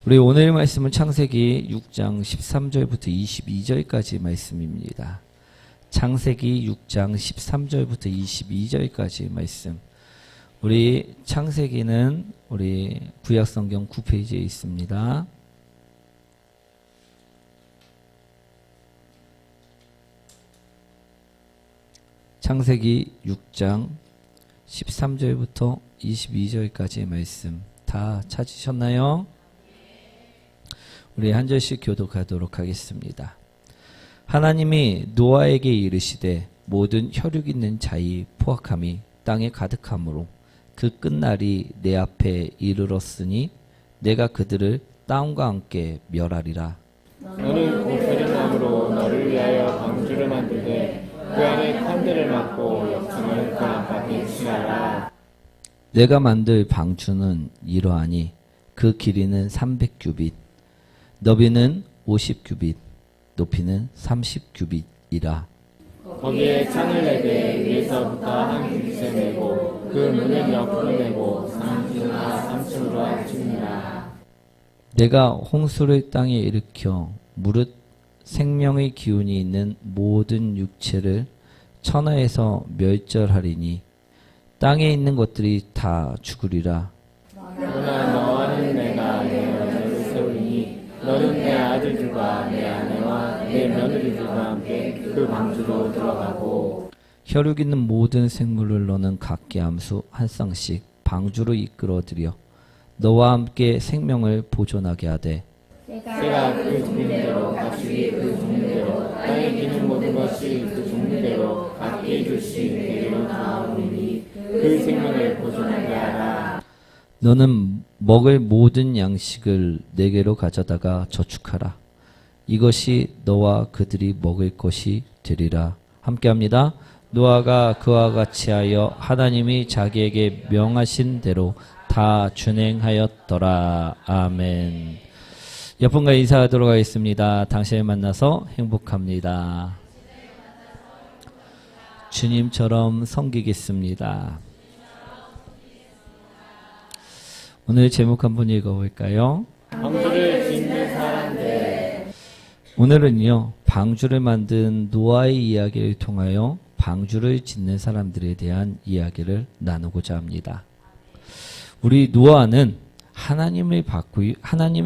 우리 오늘 말씀은 창세기 6장 13절부터 22절까지 말씀입니다. 창세기 6장 13절부터 22절까지 말씀. 우리 창세기는 우리 구약성경 9페이지에 있습니다. 창세기 6장 13절부터 22절까지의 말씀 다 찾으셨나요? 우리 한 절씩 교독하도록 하겠습니다. 하나님이 노아에게 이르시되 모든 혈육 있는 자의 포악함이 땅에 가득함으로 그 끝날이 내 앞에 이르렀으니 내가 그들을 땅과 함께 멸하리라. 너는 고철인 나무로 너를 위하여 방주를 만들되 그 안에 컨대를 막고 역청을 그 안팎에 칠하라. 내가 만들 방주는 이러하니 그 길이는 300규빗, 너비는 50규빗, 높이는 30규빗이라. 거기에 창을 내되 위에서부터 한 규빗을 내고 그 문을 옆으로 내고 3층과 3층으로 합치니라. 내가 홍수를 땅에 일으켜 무릇 생명의 기운이 있는 모든 육체를 천하에서 멸절하리니 땅에 있는 것들이 다 죽으리라. 그러나 너와는 내가 내 언약을 세우리니 너는 내 아들들과 내 아내와 내 며느리들과 함께 그 방주로 들어가고 혈육 있는 모든 생물을 너는 각기 암수 한 쌍씩 방주로 이끌어들여 너와 함께 생명을 보존하게 하되 때가 그 종류대로 가축이 그 종류대로 땅에 기는 모든 것이 그 종류대로 각기 둘씩 내게로 나오리니 그 생명을 보존하게 하라. 너는 먹을 모든 양식을 내게로 가져다가 저축하라. 이것이 너와 그들이 먹을 것이 되리라. 함께합니다. 노아가 그와 같이 하여 하나님이 자기에게 명하신 대로 다 준행하였더라. 아멘. 옆분과 인사하도록 하겠습니다. 당신을 만나서 행복합니다. 주님처럼 섬기겠습니다. 오늘 제목 한번 읽어볼까요? 방주를 짓는 사람들. 오늘은요, 방주를 만든 노아의 이야기를 통하여 방주를 짓는 사람들에 대한 이야기를 나누고자 합니다. 우리 노아는 하나님의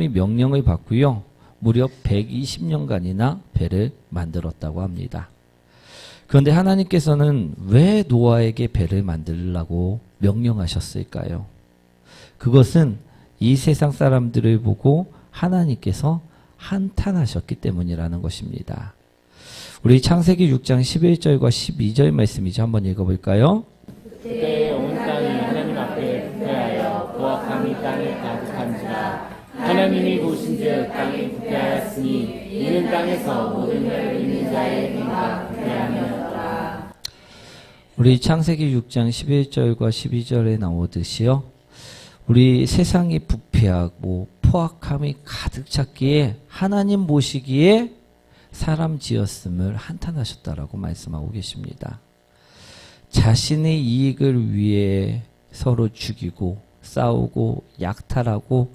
명령을 받고요, 무려 120년간이나 배를 만들었다고 합니다. 그런데 하나님께서는 왜 노아에게 배를 만들라고 명령하셨을까요? 그것은 이 세상 사람들을 보고 하나님께서 한탄하셨기 때문이라는 것입니다. 우리 창세기 6장 11절과 12절 말씀이죠. 한번 읽어볼까요? 그때 온 땅이 하나님 앞에 부패하여 포악함이 땅에 가득한지라. 하나님이 보신즉 땅이 부패하였으니 이는 땅에서 모든 혈 있는 자의 행위가 부패함이었더라. 우리 창세기 6장 11절과 12절에 나오듯이요, 우리 세상이 부패하고 포악함이 가득 찼기에 하나님 보시기에 사람 지었음을 한탄하셨다라고 말씀하고 계십니다. 자신의 이익을 위해 서로 죽이고 싸우고 약탈하고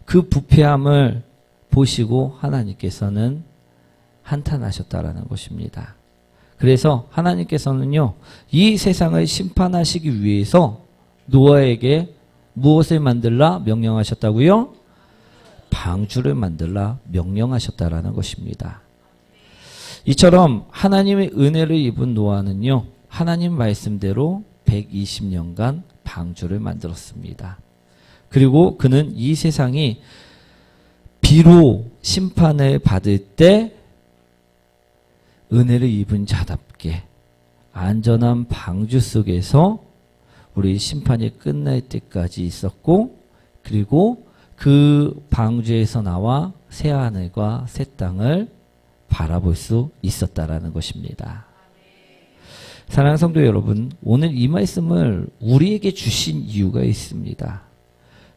그 부패함을 보시고 하나님께서는 한탄하셨다라는 것입니다. 그래서 하나님께서는요, 이 세상을 심판하시기 위해서 노아에게 무엇을 만들라 명령하셨다고요? 방주를 만들라 명령하셨다라는 것입니다. 이처럼 하나님의 은혜를 입은 노아는요, 하나님 말씀대로 120년간 방주를 만들었습니다. 그리고 그는 이 세상이 비로 심판을 받을 때 은혜를 입은 자답게 안전한 방주 속에서 우리 심판이 끝날 때까지 있었고, 그리고 그 방주에서 나와 새 하늘과 새 땅을 바라볼 수 있었다라는 것입니다. 사랑하는 성도 여러분, 오늘 이 말씀을 우리에게 주신 이유가 있습니다.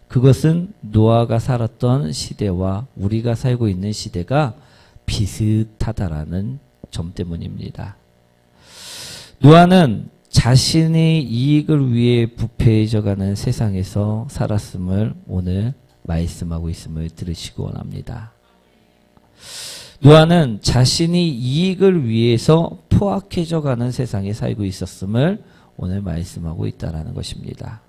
그것은 노아가 살았던 시대와 우리가 살고 있는 시대가 비슷하다라는 점 때문입니다. 노아는 자신의 이익을 위해 부패해져가는 세상에서 살았음을 오늘 말씀하고 있음을 들으시기 원합니다. 노아는 자신이 이익을 위해서 포악해져가는 세상에 살고 있었음을 오늘 말씀하고 있다는 것입니다.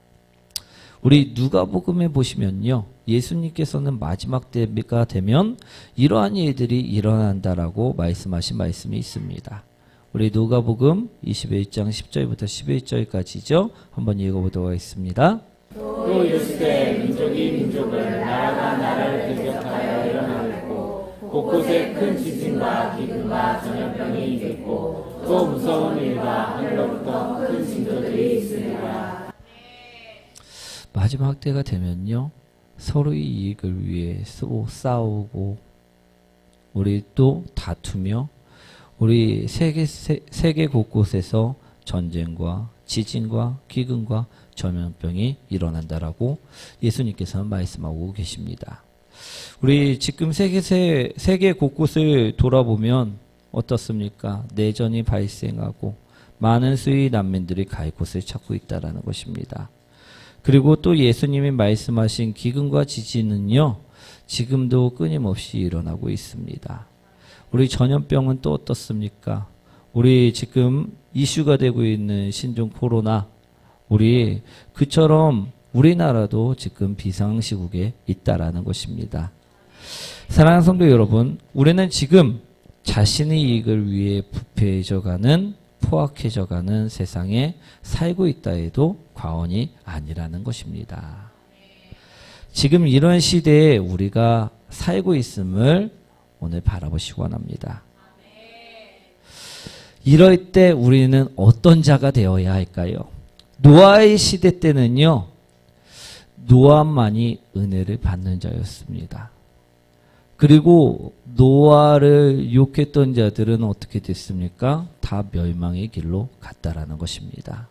우리 누가복음에 보시면요, 예수님께서는 마지막 때가 되면 이러한 일들이 일어난다라고 말씀하신 말씀이 있습니다. 우리 누가복음 21장 10절부터 11절까지죠. 한번 읽어보도록 하겠습니다. 또 이르시되 민족이 민족을 나라가 나라를 대적하여 일어나고 곳곳에 큰 지진과 기근과 전염병이 있고 또 무서운 일과 하늘로부터 큰 징조들이 있으리라. 마지막 때가 되면요, 서로의 이익을 위해 싸우고 우리 또 다투며 우리 세계 곳곳에서 전쟁과 지진과 기근과 전염병이 일어난다라고 예수님께서는 말씀하고 계십니다. 우리 지금 세계 곳곳을 돌아보면 어떻습니까? 내전이 발생하고 많은 수의 난민들이 갈 곳을 찾고 있다라는 것입니다. 그리고 또 예수님이 말씀하신 기근과 지진은요, 지금도 끊임없이 일어나고 있습니다. 우리 전염병은 또 어떻습니까? 우리 지금 이슈가 되고 있는 신종 코로나, 우리 그처럼 우리나라도 지금 비상시국에 있다라는 것입니다. 사랑하는 성도 여러분, 우리는 지금 자신의 이익을 위해 부패해져가는, 포악해져가는 세상에 살고 있다 해도 과언이 아니라는 것입니다. 지금 이런 시대에 우리가 살고 있음을 오늘 바라보시기 원합니다. 이럴 때 우리는 어떤 자가 되어야 할까요? 노아의 시대 때는요, 노아만이 은혜를 받는 자였습니다. 그리고 노아를 욕했던 자들은 어떻게 됐습니까? 다 멸망의 길로 갔다라는 것입니다.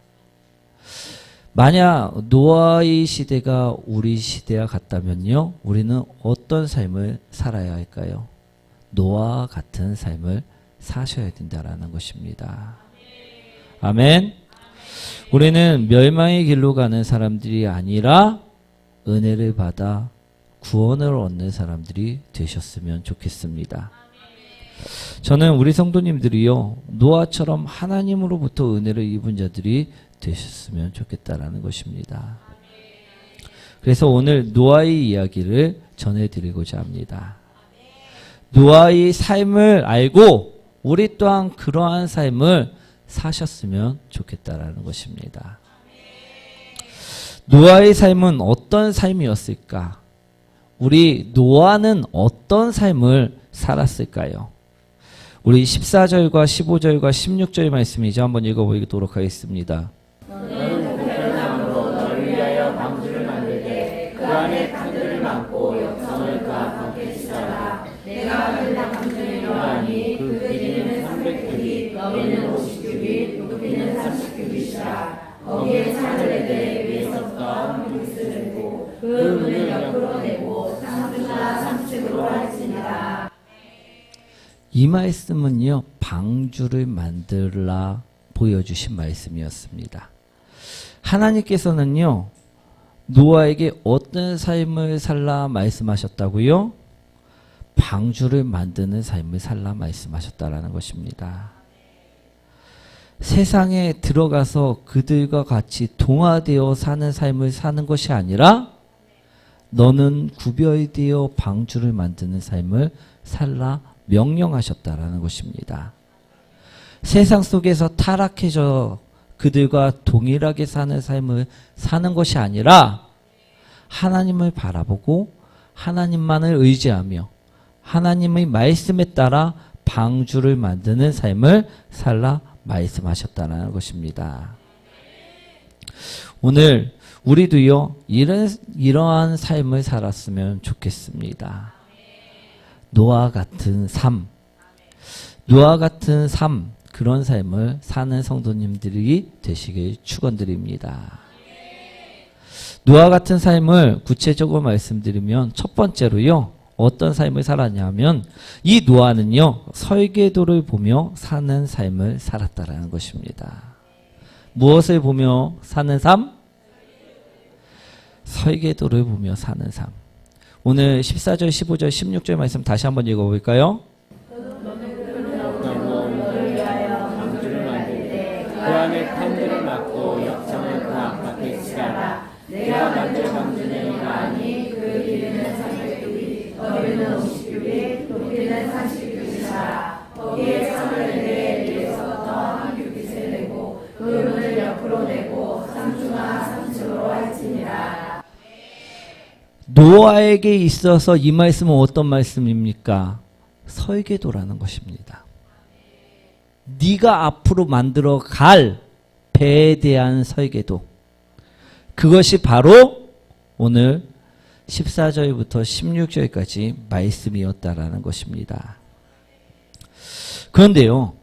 만약 노아의 시대가 우리 시대와 같다면요, 우리는 어떤 삶을 살아야 할까요? 노아와 같은 삶을 사셔야 된다라는 것입니다. 아멘. 우리는 멸망의 길로 가는 사람들이 아니라 은혜를 받아 구원을 얻는 사람들이 되셨으면 좋겠습니다. 저는 우리 성도님들이요, 노아처럼 하나님으로부터 은혜를 입은 자들이 되셨으면 좋겠다라는 것입니다. 그래서 오늘 노아의 이야기를 전해드리고자 합니다. 노아의 삶을 알고 우리 또한 그러한 삶을 사셨으면 좋겠다라는 것입니다. 노아의 삶은 어떤 삶이었을까? 우리 노아는 어떤 삶을 살았을까요? 우리 14절과 15절과 16절 말씀이죠. 한번 읽어보도록 하겠습니다. 너는 불편함으로 너를 위하여 방주를 만들되 그 안에 칸들을 막고 역성을 그 앞에 치더라. 내가 그 방주를 이러하니 그 길이는 300규빗, 너비는 50규빗, 높이는 30규빗이라. 거기에 창을 내되 위에서부터 문을 내고 그 문을 옆으로 내고 상주가 3층으로 할지니라. 이 말씀은요, 방주를 만들라 보여주신 말씀이었습니다. 하나님께서는요, 노아에게 어떤 삶을 살라 말씀하셨다고요? 방주를 만드는 삶을 살라 말씀하셨다라는 것입니다. 세상에 들어가서 그들과 같이 동화되어 사는 삶을 사는 것이 아니라 너는 구별되어 방주를 만드는 삶을 살라 명령하셨다라는 것입니다. 세상 속에서 타락해져 그들과 동일하게 사는 삶을 사는 것이 아니라 하나님을 바라보고 하나님만을 의지하며 하나님의 말씀에 따라 방주를 만드는 삶을 살라 말씀하셨다는 것입니다. 오늘 우리도요, 이러한 삶을 살았으면 좋겠습니다. 노아 같은 삶, 그런 삶을 사는 성도님들이 되시길 축원드립니다. 노아 같은 삶을 구체적으로 말씀드리면 첫 번째로요, 어떤 삶을 살았냐면 이 노아는요, 설계도를 보며 사는 삶을 살았다라는 것입니다. 무엇을 보며 사는 삶? 설계도를 보며 사는 삶. 오늘 14절, 15절, 16절 말씀 다시 한번 읽어볼까요? 그 안에 판들을 막고 역청을 그 앞밖에 치라라. 내가 만들 방주는 이러하니 그 길이는 30규빗, 너비는 50규빗, 높이는 30규빗이라. 거기에 창을 내되 위에서부터 한 규빗을 내고 그 문을 옆으로 내고 3중하 3층으로 할지니라. 노아에게 있어서 이 말씀은 어떤 말씀입니까? 설계도라는 것입니다. 네가 앞으로 만들어 갈 배에 대한 설계도. 그것이 바로 오늘 14절부터 16절까지 말씀이었다라는 것입니다. 그런데요,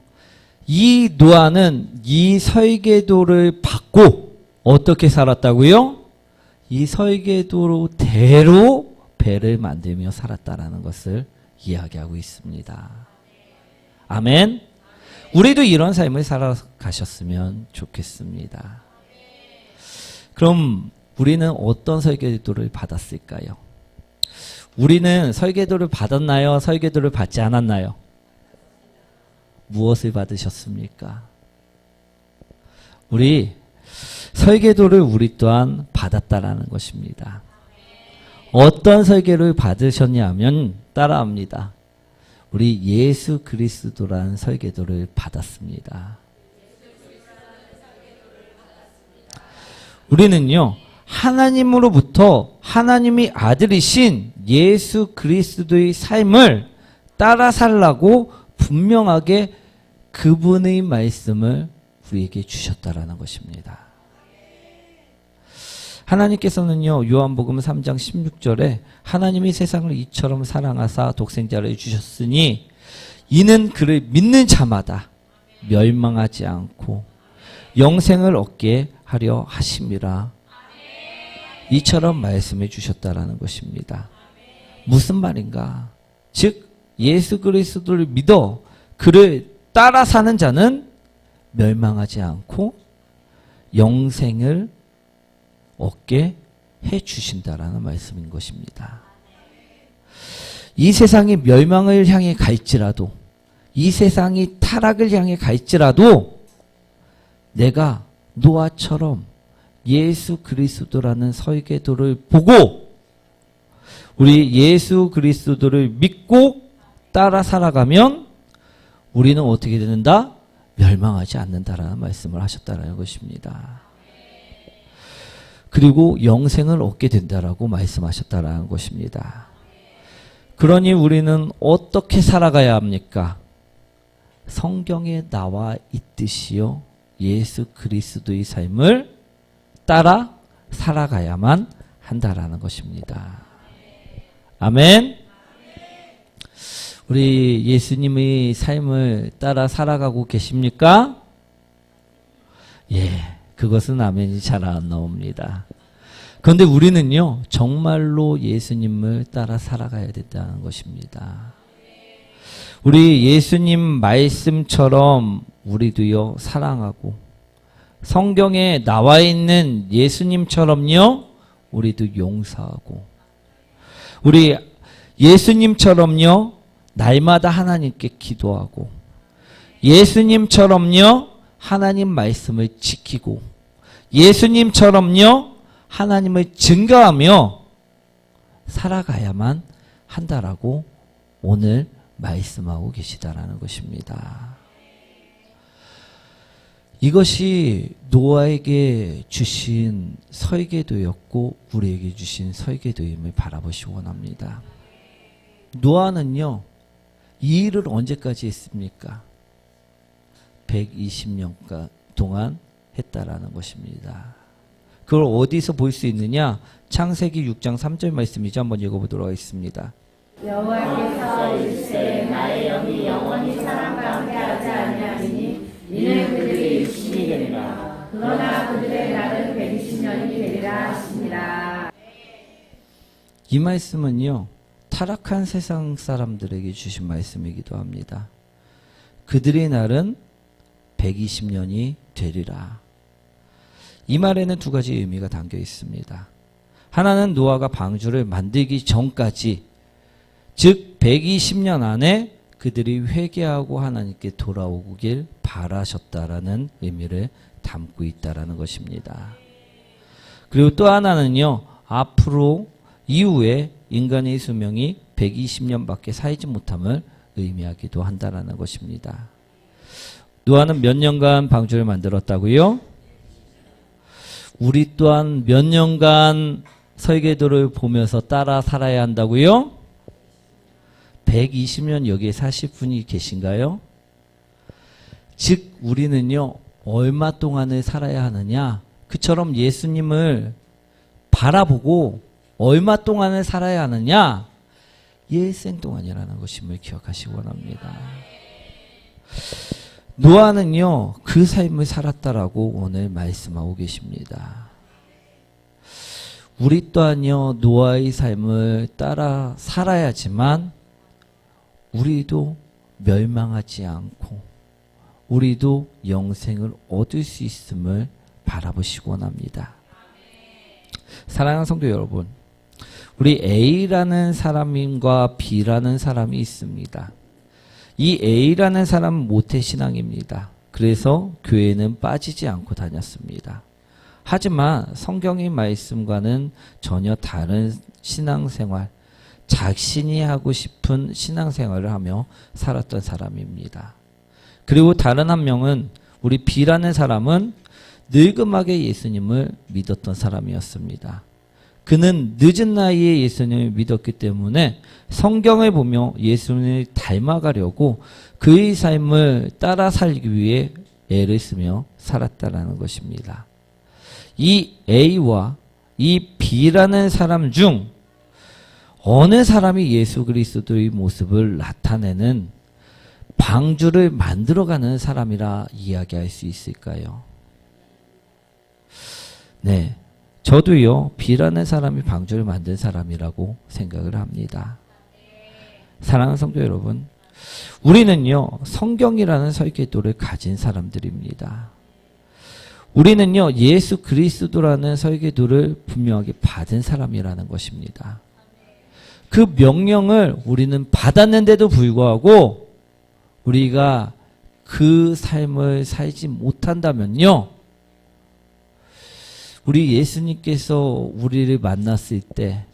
이 노아는 이 설계도를 받고 어떻게 살았다고요? 이 설계도대로 배를 만들며 살았다라는 것을 이야기하고 있습니다. 아멘. 우리도 이런 삶을 살아가셨으면 좋겠습니다. 그럼 우리는 어떤 설계도를 받았을까요? 우리는 설계도를 받았나요? 설계도를 받지 않았나요? 무엇을 받으셨습니까? 우리 설계도를 우리 또한 받았다라는 것입니다. 어떤 설계를 받으셨냐면 따라합니다. 우리 예수 그리스도라는 설계도를 받았습니다. 우리는요, 하나님으로부터 하나님이 아들이신 예수 그리스도의 삶을 따라 살라고 분명하게 그분의 말씀을 우리에게 주셨다라는 것입니다. 하나님께서는요, 요한복음 3장 16절에 하나님이 세상을 이처럼 사랑하사 독생자를 주셨으니 이는 그를 믿는 자마다 멸망하지 않고 영생을 얻게 하려 하심이라. 이처럼 말씀해 주셨다라는 것입니다. 무슨 말인가? 즉 예수 그리스도를 믿어 그를 따라 사는 자는 멸망하지 않고 영생을 얻게 해 주신다라는 말씀인 것입니다. 이 세상이 멸망을 향해 갈지라도, 이 세상이 타락을 향해 갈지라도 내가 노아처럼 예수 그리스도라는 설계도를 보고 우리 예수 그리스도를 믿고 따라 살아가면 우리는 어떻게 된다? 멸망하지 않는다라는 말씀을 하셨다는 것입니다. 그리고 영생을 얻게 된다라고 말씀하셨다라는 것입니다. 그러니 우리는 어떻게 살아가야 합니까? 성경에 나와 있듯이요, 예수 그리스도의 삶을 따라 살아가야만 한다라는 것입니다. 아멘. 우리 예수님의 삶을 따라 살아가고 계십니까? 예, 그것은 아멘이 잘 안 나옵니다. 그런데 우리는요, 정말로 예수님을 따라 살아가야 된다는 것입니다. 우리 예수님 말씀처럼 우리도요, 사랑하고 성경에 나와 있는 예수님처럼요, 우리도 용서하고 우리 예수님처럼요, 날마다 하나님께 기도하고 예수님처럼요, 하나님 말씀을 지키고 예수님처럼요, 하나님을 증거하며 살아가야만 한다라고 오늘 말씀하고 계시다라는 것입니다. 이것이 노아에게 주신 설계도였고 우리에게 주신 설계도임을 바라보시기 원합니다. 노아는요, 이 일을 언제까지 했습니까? 120년 동안 했다라는 것입니다. 그걸 어디서 볼 수 있느냐? 창세기 6장 3절 말씀이죠. 한번 읽어보도록 하겠습니다. 여호와께서 이르시되 나의 영이 영원히 사람과 함께하지 아니하리니 이는 그들이 육신이 되리라. 그러나 그들의 날은 120년이 되리라 하시니라. 이 말씀은요, 타락한 세상 사람들에게 주신 말씀이기도 합니다. 그들의 날은 120년이 되리라. 이 말에는 두 가지 의미가 담겨 있습니다. 하나는 노아가 방주를 만들기 전까지, 즉 120년 안에 그들이 회개하고 하나님께 돌아오길 바라셨다라는 의미를 담고 있다라는 것입니다. 그리고 또 하나는요, 앞으로 이후에 인간의 수명이 120년밖에 살지 못함을 의미하기도 한다라는 것입니다. 노아는 몇 년간 방주를 만들었다고요? 우리 또한 몇 년간 설계도를 보면서 따라 살아야 한다고요? 120년 여기에 사실 분이 계신가요? 즉 우리는요, 얼마 동안을 살아야 하느냐? 그처럼 예수님을 바라보고 얼마 동안을 살아야 하느냐? 일생 동안이라는 것임을 기억하시기 원합니다. 노아는요, 그 삶을 살았다라고 오늘 말씀하고 계십니다. 우리 또한요, 노아의 삶을 따라 살아야지만 우리도 멸망하지 않고 우리도 영생을 얻을 수 있음을 바라보시기 원합니다. 사랑하는 성도 여러분, 우리 A라는 사람과 B라는 사람이 있습니다. 이 A라는 사람은 모태신앙입니다. 그래서 교회는 빠지지 않고 다녔습니다. 하지만 성경의 말씀과는 전혀 다른 신앙생활, 자신이 하고 싶은 신앙생활을 하며 살았던 사람입니다. 그리고 다른 한 명은 우리 B라는 사람은 늙음하게 예수님을 믿었던 사람이었습니다. 그는 늦은 나이에 예수님을 믿었기 때문에 성경을 보며 예수님을 닮아가려고 그의 삶을 따라 살기 위해 애를 쓰며 살았다라는 것입니다. 이 A와 이 B라는 사람 중 어느 사람이 예수 그리스도의 모습을 나타내는 방주를 만들어가는 사람이라 이야기할 수 있을까요? 네, 저도요, B라는 사람이 방주를 만든 사람이라고 생각을 합니다. 사랑하는 성도 여러분, 우리는요, 성경이라는 설계도를 가진 사람들입니다. 우리는요, 예수 그리스도라는 설계도를 분명하게 받은 사람이라는 것입니다. 그 명령을 우리는 받았는데도 불구하고 우리가 그 삶을 살지 못한다면요, 우리 예수님께서 우리를 만났을 때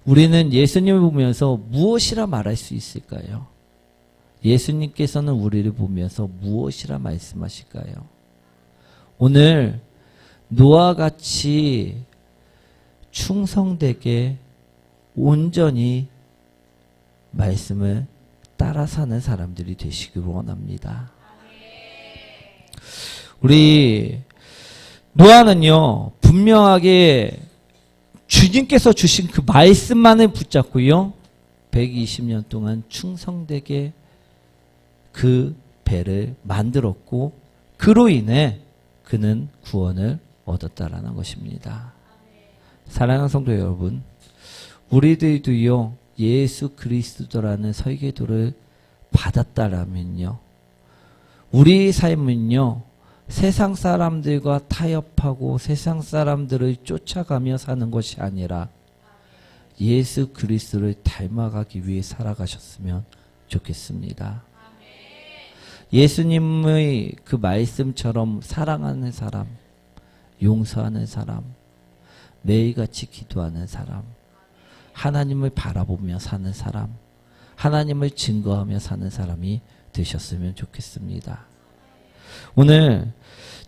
우리는 예수님을 보면서 무엇이라 말할 수 있을까요? 예수님께서는 우리를 보면서 무엇이라 말씀하실까요? 오늘 노아와 같이 충성되게 온전히 말씀을 따라 사는 사람들이 되시기를 원합니다. 우리 노아는요, 분명하게 주님께서 주신 그 말씀만을 붙잡고요, 120년 동안 충성되게 그 배를 만들었고, 그로 인해 그는 구원을 얻었다라는 것입니다. 사랑하는 성도 여러분, 우리들도요, 예수 그리스도라는 설계도를 받았다라면요, 우리의 삶은요, 세상 사람들과 타협하고 세상 사람들을 쫓아가며 사는 것이 아니라 예수 그리스도를 닮아가기 위해 살아가셨으면 좋겠습니다. 예수님의 그 말씀처럼 사랑하는 사람, 용서하는 사람, 매일같이 기도하는 사람, 하나님을 바라보며 사는 사람, 하나님을 증거하며 사는 사람이 되셨으면 좋겠습니다. 오늘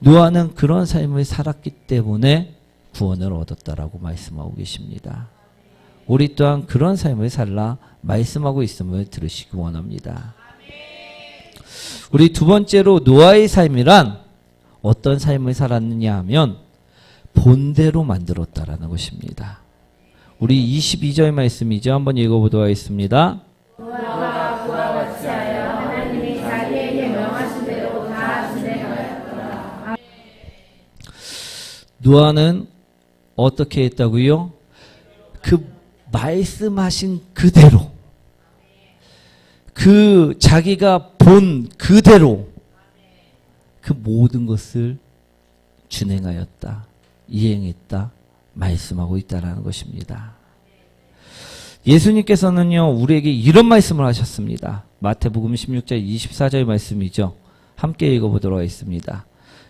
노아는 그런 삶을 살았기 때문에 구원을 얻었다라고 말씀하고 계십니다. 우리 또한 그런 삶을 살라 말씀하고 있음을 들으시기 원합니다. 우리 두 번째로 노아의 삶이란 어떤 삶을 살았느냐 하면 본대로 만들었다라는 것입니다. 우리 22절 말씀이죠. 한번 읽어보도록 하겠습니다. 노아가 그와 같이 하여 하나님이 자기에게 명하신 대로 다 진행하였더라. 노아는 어떻게 했다고요? 그 말씀하신 그대로, 그 자기가 본 그대로 그 모든 것을 준행하였다, 이행했다, 말씀하고 있다라는 것입니다. 예수님께서는요, 우리에게 이런 말씀을 하셨습니다. 마태복음 16장 24절 말씀이죠. 함께 읽어보도록 하겠습니다.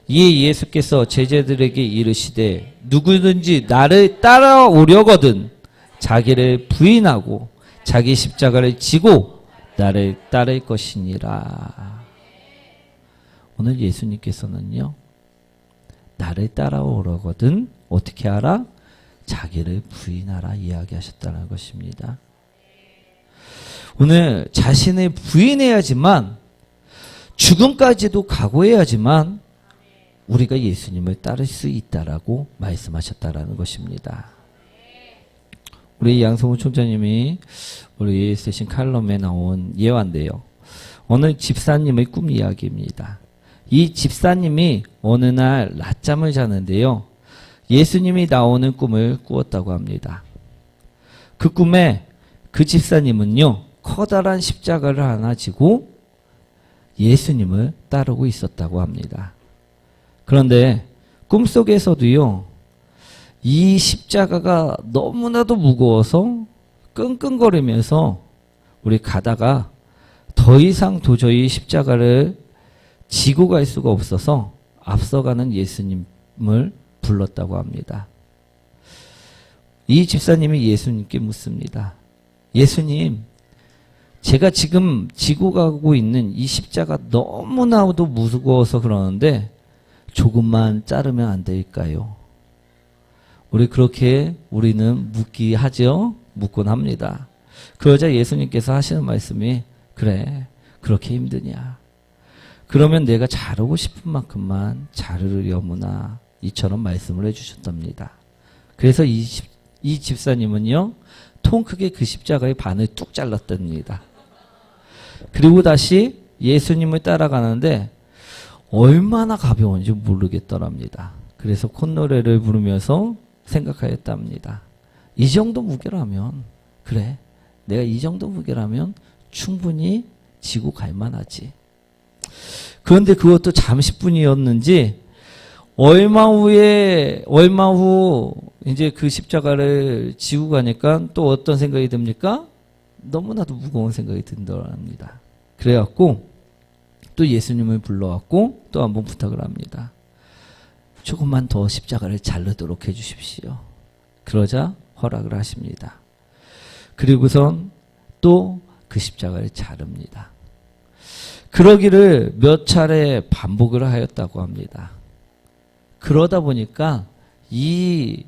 이에 예수께서 제자들에게 이르시되 누구든지 나를 따라오려거든 자기를 부인하고 자기 십자가를 지고 나를 따를 것이니라. 오늘 예수님께서는요, 나를 따라오려거든 어떻게 하라? 자기를 부인하라 이야기하셨다는 것입니다. 오늘 자신을 부인해야지만, 죽음까지도 각오해야지만 우리가 예수님을 따를 수 있다라고 말씀하셨다라는 것입니다. 우리 양성훈 총장님이 우리 쓰신 칼럼에 나온 예화인데요. 어느 집사님의 꿈 이야기입니다. 이 집사님이 어느 날 낮잠을 자는데요, 예수님이 나오는 꿈을 꾸었다고 합니다. 그 꿈에 그 집사님은요, 커다란 십자가를 하나 지고 예수님을 따르고 있었다고 합니다. 그런데 꿈속에서도요, 이 십자가가 너무나도 무거워서 끙끙거리면서 우리 가다가 더 이상 도저히 십자가를 지고 갈 수가 없어서 앞서가는 예수님을 불렀다고 합니다. 이 집사님이 예수님께 묻습니다. 예수님, 제가 지금 지고 가고 있는 이 십자가 너무나도 무거워서 그러는데 조금만 자르면 안 될까요? 우리는 묻기 하죠. 묻곤 합니다. 그러자 예수님께서 하시는 말씀이, 그래, 그렇게 힘드냐? 그러면 내가 자르고 싶은 만큼만 자르려무나, 이처럼 말씀을 해주셨답니다. 그래서 이 집사님은요, 통 크게 그 십자가의 반을 뚝 잘랐답니다. 그리고 다시 예수님을 따라가는데 얼마나 가벼운지 모르겠더랍니다. 그래서 콧노래를 부르면서 생각하였답니다. 이 정도 무게라면, 그래, 내가 이 정도 무게라면 충분히 지고 갈 만하지. 그런데 그것도 잠시뿐이었는지 얼마 후 이제 그 십자가를 지고 가니까 또 어떤 생각이 듭니까? 너무나도 무거운 생각이 든더랍니다. 그래갖고 또 예수님을 불러왔고 또 한번 부탁을 합니다. 조금만 더 십자가를 자르도록 해주십시오. 그러자 허락을 하십니다. 그리고선 또 그 십자가를 자릅니다. 그러기를 몇 차례 반복을 하였다고 합니다. 그러다 보니까 이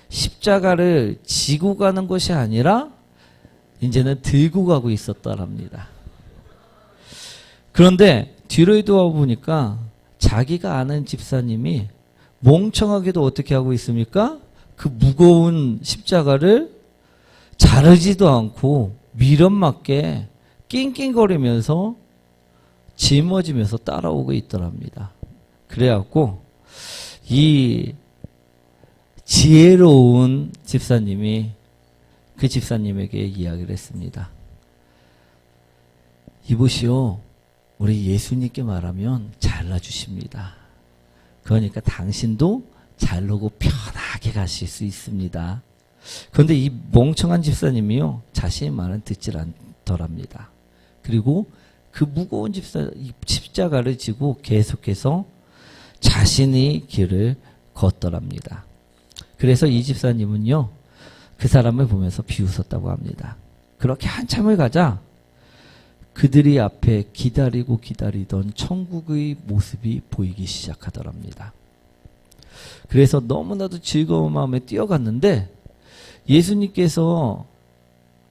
십자가를 지고 가는 것이 아니라 이제는 들고 가고 있었다랍니다. 그런데 뒤를 돌아보니까 자기가 아는 집사님이 멍청하게도 어떻게 하고 있습니까? 그 무거운 십자가를 자르지도 않고 미련맞게 낑낑거리면서 짊어지면서 따라오고 있더랍니다. 그래갖고 이 지혜로운 집사님이 그 집사님에게 이야기를 했습니다. 이보시오, 우리 예수님께 말하면 잘라주십니다. 그러니까 당신도 자르고 편하게 가실 수 있습니다. 그런데 이 멍청한 집사님이요, 자신의 말은 듣질 않더랍니다. 그리고 그 무거운 십자가를 지고 계속해서 자신의 길을 걷더랍니다. 그래서 이 집사님은요, 그 사람을 보면서 비웃었다고 합니다. 그렇게 한참을 가자 그들이 앞에 기다리던 천국의 모습이 보이기 시작하더랍니다. 그래서 너무나도 즐거운 마음에 뛰어갔는데 예수님께서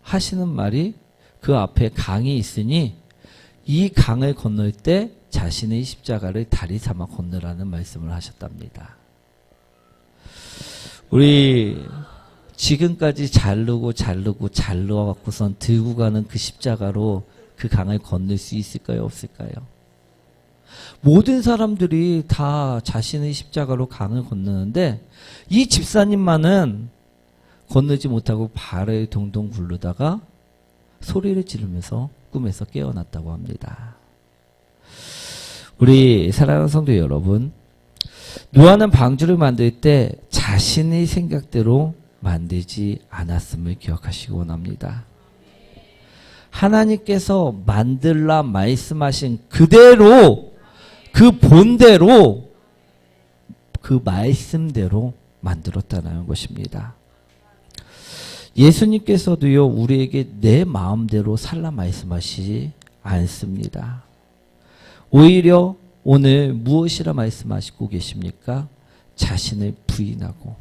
하시는 말이, 그 앞에 강이 있으니 이 강을 건널 때 자신의 십자가를 다리 삼아 건너라는 말씀을 하셨답니다. 우리 지금까지 잘라갖고선 들고 가는 그 십자가로 그 강을 건널 수 있을까요? 없을까요? 모든 사람들이 다 자신의 십자가로 강을 건너는데 이 집사님만은 건너지 못하고 발을 동동 굴르다가 소리를 지르면서 꿈에서 깨어났다고 합니다. 우리 사랑하는 성도 여러분, 노아는 방주를 만들 때 자신의 생각대로 만들지 않았음을 기억하시기 원합니다. 하나님께서 만들라 말씀하신 그대로, 그 본대로, 그 말씀대로 만들었다는 것입니다. 예수님께서도요, 우리에게 내 마음대로 살라 말씀하시지 않습니다. 오히려 오늘 무엇이라 말씀하시고 계십니까? 자신을 부인하고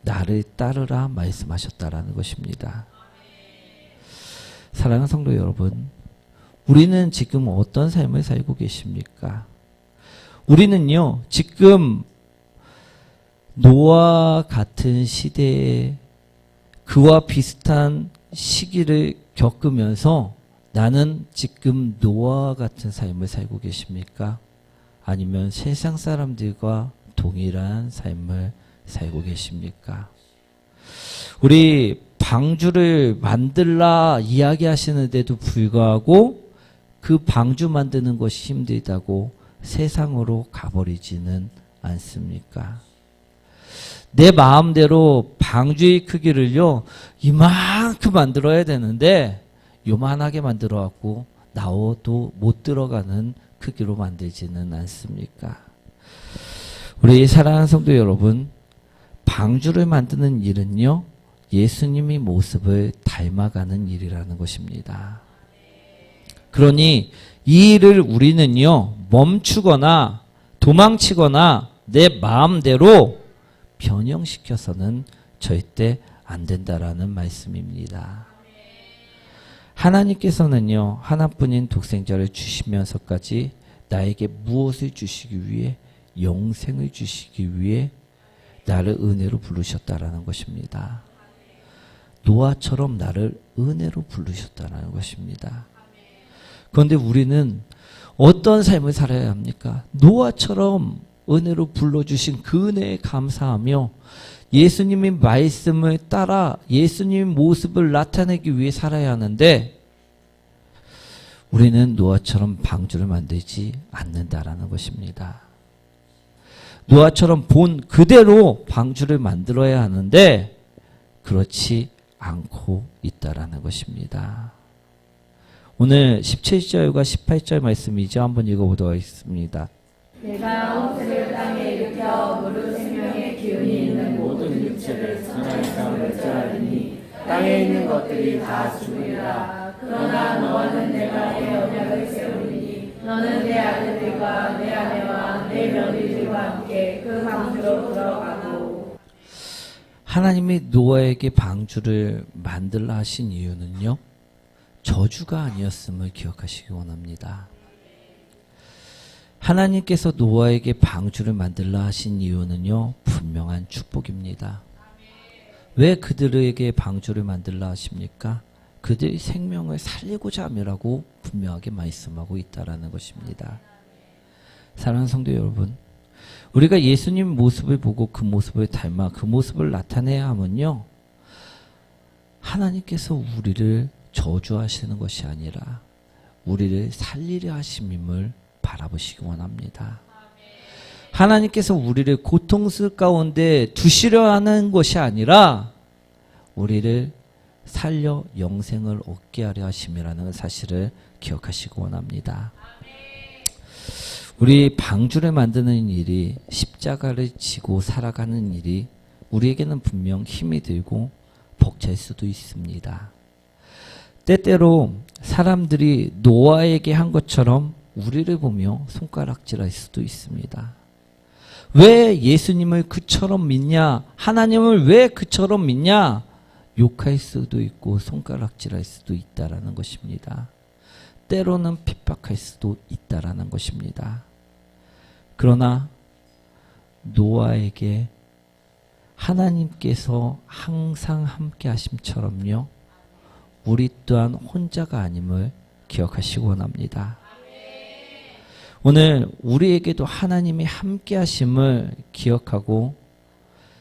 나를 따르라 말씀하셨다라는 것입니다. 사랑하는 성도 여러분, 우리는 지금 어떤 삶을 살고 계십니까? 우리는요, 지금 노아와 같은 시대에 그와 비슷한 시기를 겪으면서 나는 지금 노아와 같은 삶을 살고 계십니까? 아니면 세상 사람들과 동일한 삶을 살고 계십니까? 우리 방주를 만들라 이야기하시는데도 불구하고 그 방주 만드는 것이 힘들다고 세상으로 가버리지는 않습니까? 내 마음대로 방주의 크기를요, 이만큼 만들어야 되는데 요만하게 만들어 갖고 나와도 못 들어가는 크기로 만들지는 않습니까? 우리 사랑하는 성도 여러분, 방주를 만드는 일은요, 예수님의 모습을 닮아가는 일이라는 것입니다. 그러니 이 일을 우리는요, 멈추거나 도망치거나 내 마음대로 변형시켜서는 절대 안 된다라는 말씀입니다. 하나님께서는요, 하나뿐인 독생자를 주시면서까지 나에게 무엇을 주시기 위해? 영생을 주시기 위해 나를 은혜로 부르셨다라는 것입니다. 노아처럼 나를 은혜로 부르셨다라는 것입니다. 그런데 우리는 어떤 삶을 살아야 합니까? 노아처럼 은혜로 불러주신 그 은혜에 감사하며 예수님의 말씀을 따라 예수님의 모습을 나타내기 위해 살아야 하는데 우리는 노아처럼 방주를 만들지 않는다라는 것입니다. 노아처럼 본 그대로 방주를 만들어야 하는데 그렇지 않고 있다라는 것입니다. 오늘 17절과 18절 말씀이죠. 한번 읽어보도록 하겠습니다. 내가 홍수를 땅에 일으켜 무릇 생명의 기운이 있는 모든 육체를 선하에서 멸절하리니 땅에 있는 것들이 다 죽으리라. 그러나 너와는 내가 내 언약을 세우리니 너는 내 아들들과 내 아내와 내 며느리들과 함께 그 방주로 들어가고. 하나님이 노아에게 방주를 만들라 하신 이유는요, 저주가 아니었음을 기억하시기 원합니다. 하나님께서 노아에게 방주를 만들라 하신 이유는요, 분명한 축복입니다. 왜 그들에게 방주를 만들라 하십니까? 그들의 생명을 살리고자 함이라고 분명하게 말씀하고 있다라는 것입니다. 사랑하는 성도 여러분, 우리가 예수님 모습을 보고 그 모습을 닮아 그 모습을 나타내야 하면요, 하나님께서 우리를 저주하시는 것이 아니라 우리를 살리려 하심임을 바라보시기 원합니다. 하나님께서 우리를 고통스 가운데 두시려 하는 것이 아니라 우리를 살려 영생을 얻게 하려 하심이라는 사실을 기억하시기 원합니다. 우리 방주를 만드는 일이, 십자가를 지고 살아가는 일이 우리에게는 분명 힘이 들고 벅찰 수도 있습니다. 때때로 사람들이 노아에게 한 것처럼 우리를 보며 손가락질할 수도 있습니다. 왜 예수님을 그처럼 믿냐? 하나님을 왜 그처럼 믿냐? 욕할 수도 있고 손가락질할 수도 있다라는 것입니다. 때로는 핍박할 수도 있다라는 것입니다. 그러나 노아에게 하나님께서 항상 함께 하심처럼요, 우리 또한 혼자가 아님을 기억하시기 원합니다. 오늘 우리에게도 하나님이 함께 하심을 기억하고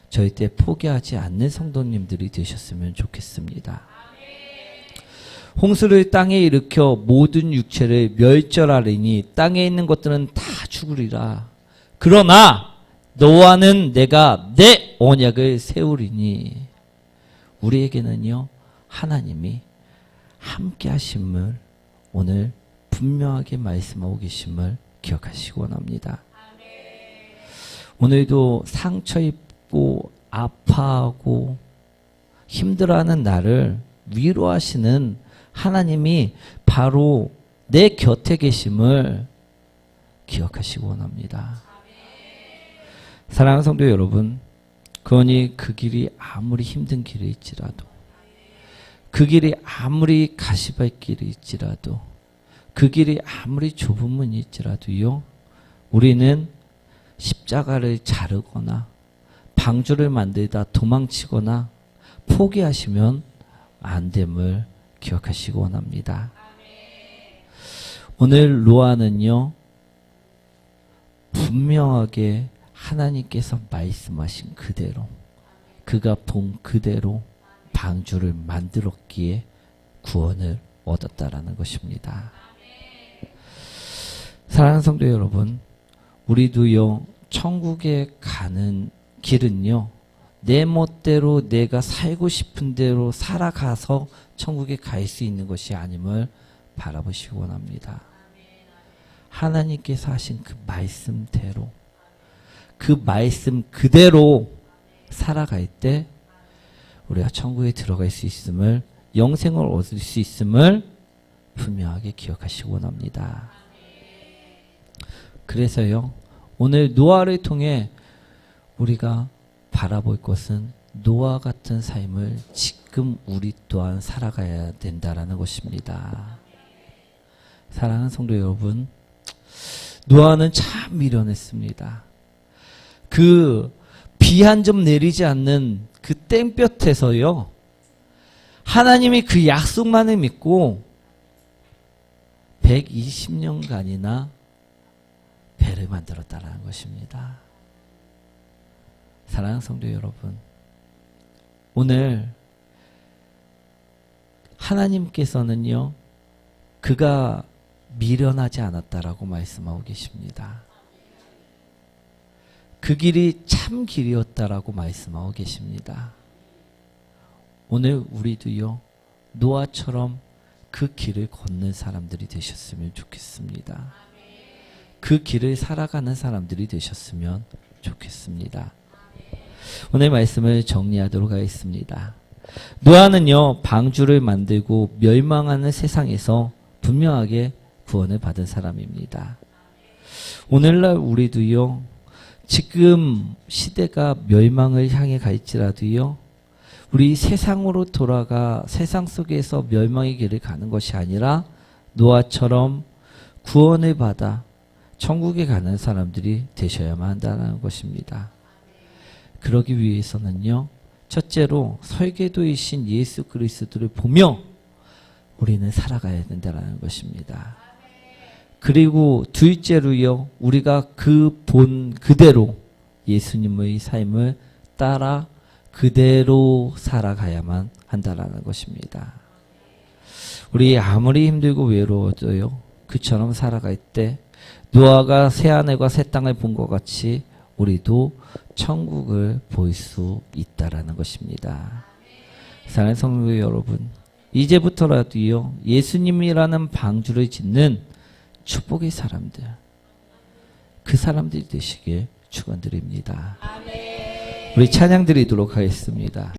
절대 포기하지 않는 성도님들이 되셨으면 좋겠습니다. 홍수를 땅에 일으켜 모든 육체를 멸절하리니 땅에 있는 것들은 다 죽으리라. 그러나 너와는 내가 내 언약을 세우리니. 우리에게는요, 하나님이 함께 하심을 오늘 분명하게 말씀하고 계심을 기억하시기 원합니다. 오늘도 상처 입고 아파하고 힘들어하는 나를 위로하시는 하나님이 바로 내 곁에 계심을 기억하시기 원합니다. 사랑하는 성도 여러분, 그러니 그 길이 아무리 힘든 길일지라도, 그 길이 아무리 가시밭길일지라도, 그 길이 아무리 좁은 문일지라도요, 우리는 십자가를 자르거나 방주를 만들다 도망치거나 포기하시면 안 됨을 기억하시기 원합니다. 오늘 노아는요, 분명하게 하나님께서 말씀하신 그대로, 그가 본 그대로 방주를 만들었기에 구원을 얻었다라는 것입니다. 사랑하는 성도 여러분, 우리도요, 천국에 가는 길은요, 내 멋대로 내가 살고 싶은 대로 살아가서 천국에 갈 수 있는 것이 아님을 바라보시기 원합니다. 하나님께서 하신 그 말씀대로, 그 말씀 그대로 살아갈 때 우리가 천국에 들어갈 수 있음을, 영생을 얻을 수 있음을 분명하게 기억하시기 원합니다. 그래서요, 오늘 노아를 통해 우리가 바라볼 것은 노아 같은 삶을 지금 우리 또한 살아가야 된다라는 것입니다. 사랑하는 성도 여러분, 노아는 참 미련했습니다. 그 비 한 점 내리지 않는 그 땡볕에서요, 하나님이 그 약속만을 믿고 120년간이나 배를 만들었다는 것입니다. 사랑하는 성도 여러분, 오늘 하나님께서는요, 그가 미련하지 않았다라고 말씀하고 계십니다. 그 길이 참 길이었다라고 말씀하고 계십니다. 오늘 우리도요, 노아처럼 그 길을 걷는 사람들이 되셨으면 좋겠습니다. 그 길을 살아가는 사람들이 되셨으면 좋겠습니다. 오늘 말씀을 정리하도록 하겠습니다. 노아는요, 방주를 만들고 멸망하는 세상에서 분명하게 구원을 받은 사람입니다. 오늘날 우리도요, 지금 시대가 멸망을 향해 갈지라도요, 우리 세상으로 돌아가 세상 속에서 멸망의 길을 가는 것이 아니라 노아처럼 구원을 받아 천국에 가는 사람들이 되셔야만 한다는 것입니다. 그러기 위해서는요, 첫째로 설계도이신 예수 그리스도를 보며 우리는 살아가야 된다는 것입니다. 그리고 둘째로요, 우리가 그 본 그대로 예수님의 삶을 따라 그대로 살아가야만 한다는 것입니다. 우리 아무리 힘들고 외로워도요, 그처럼 살아갈 때 노아가 새하늘과 새 땅을 본 것 같이 우리도 천국을 볼 수 있다라는 것입니다. 사랑하는 성도 여러분, 이제부터라도요, 예수님이라는 방주를 짓는 축복의 사람들, 그 사람들이 되시길 축원드립니다. 우리 찬양 드리도록 하겠습니다.